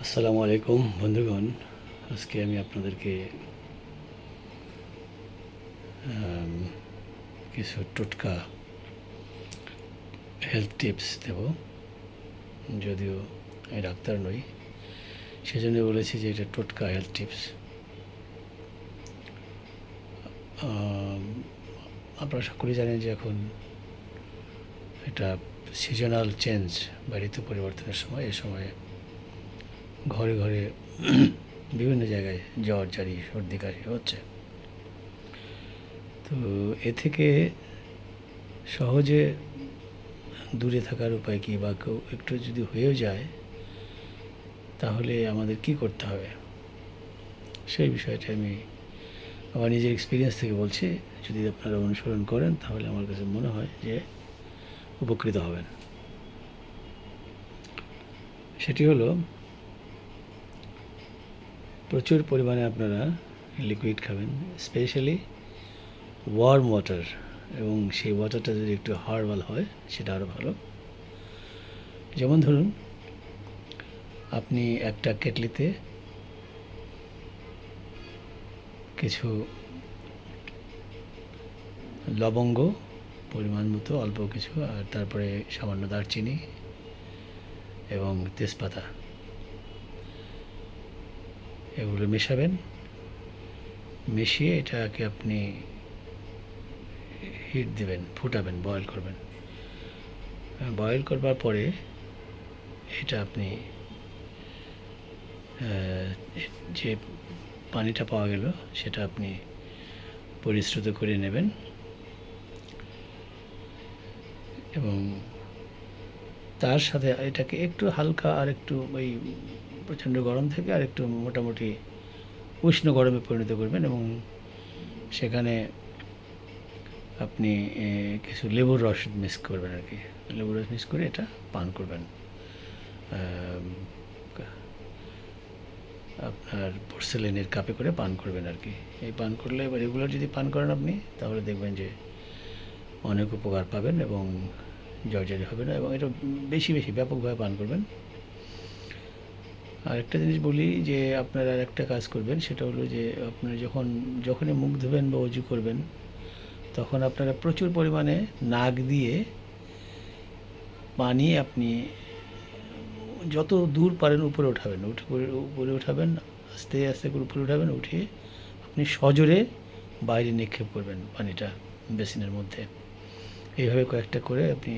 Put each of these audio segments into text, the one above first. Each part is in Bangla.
আসসালামু আলাইকুম বন্ধুগণ। আজকে আমি আপনাদেরকে আম, কিছু টোটকা হেলথ টিপস দেব। যদিও আমি ডাক্তার নই, সেজন্য বলেছি যে এটা টোটকা হেলথ টিপস। আপনারা সকলেই জানেন যে এখন এটা সিজনাল চেঞ্জ বা ঋতু পরিবর্তনের সময়। এ সময় ঘরে ঘরে বিভিন্ন জায়গায় জ্বর জারি সর্দি কাশি হচ্ছে। তো এ থেকে সহজে দূরে থাকার উপায় কী, বা কেউ একটু যদি হয়েও যায় তাহলে আমাদের কি করতে হবে, সেই বিষয়টা আমি আমার নিজের এক্সপিরিয়েন্স থেকে বলছি। যদি আপনারা অনুসরণ করেন তাহলে আমার কাছে মনে হয় যে উপকৃত হবেন। সেটি হলো, প্রচুর পরিমাণে আপনারা লিকুইড খাবেন, স্পেশালি ওয়ার্ম ওয়াটার, এবং সেই ওয়াটারটা যদি একটু হার্বাল হয় সেটা আরও ভালো। যেমন ধরুন, আপনি একটা কেটলিতে কিছু লবঙ্গ, পরিমাণ মতো অল্প কিছু, আর তারপরে সামান্য দারচিনি এবং তেজপাতা, এগুলো মেশাবেন। মিশিয়ে এটাকে আপনি হিট দেবেন, ফুটাবেন, বয়েল করবেন। বয়েল করবার পরে এটা আপনি যে পানিটা পাওয়া গেল সেটা আপনি পরিশ্রুত করে নেবেন, এবং তার সাথে এটাকে একটু হালকা, আর একটু ওই প্রচণ্ড গরম থেকে আর একটু মোটামুটি উষ্ণ গরমে পরিণত করবেন, এবং সেখানে আপনি কিছু লেবুর রস মিক্স করবেন আর কি। লেবুর রস মিক্স করে এটা পান করবেন। আপনার পোর্সেলেনের কাপে করে পান করবেন আর কি। এই পান করলে, এবার রেগুলার যদি পান করেন আপনি, তাহলে দেখবেন যে অনেক উপকার পাবেন এবং জর্জরি হবে না, এবং এটা বেশি বেশি ব্যাপকভাবে পান করবেন। আর একটা জিনিস বলি, যে আপনারা আর একটা কাজ করবেন, সেটা হলো যে আপনারা যখনই মুখ ধোবেন বা অজু করবেন, তখন আপনারা প্রচুর পরিমাণে নাক দিয়ে পানি আপনি যত দূর পারেন উপরে উঠাবেন, উপরে উঠাবেন, আস্তে আস্তে করে উপরে উঠাবেন, উঠিয়ে আপনি সজোরে বাইরে নিক্ষেপ করবেন পানিটা বেসিনের মধ্যে। এইভাবে কয়েকটা করে আপনি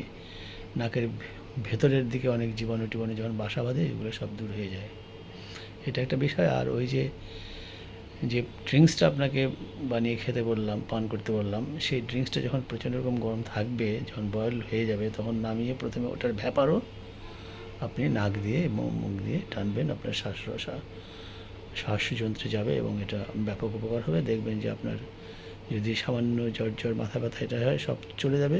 নাকের ভেতরের দিকে অনেক জীবাণু টিবাণু যখন বাসা বাঁধে, এগুলো সব দূর হয়ে যায়। এটা একটা বিষয়। আর ওই যে যে ড্রিঙ্কসটা আপনাকে বানিয়ে খেতে বললাম, পান করতে বললাম, সেই ড্রিঙ্কসটা যখন প্রচণ্ড রকম গরম থাকবে, যখন বয়েল হয়ে যাবে, তখন নামিয়ে প্রথমে ওটার ভ্যাপারও আপনি নাক দিয়ে এবং মুখ দিয়ে টানবেন, আপনার শ্বাসযন্ত্রে যাবে এবং এটা ব্যাপক উপকার হবে। দেখবেন যে আপনার যদি সামান্য জ্বর মাথা ব্যথা এটা হয়, সব চলে যাবে,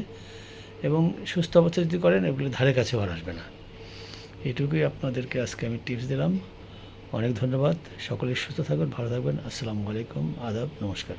এবং সুস্থ অবস্থায় যদি করেন, এগুলো ধারে কাছেও আর আসবে না। এটুকুই আপনাদেরকে আজকে আমি টিপস দিলাম। অনেক ধন্যবাদ। সকলেই সুস্থ থাকবেন, ভালো থাকবেন। আসসালামু আলাইকুম, আদাব, নমস্কার।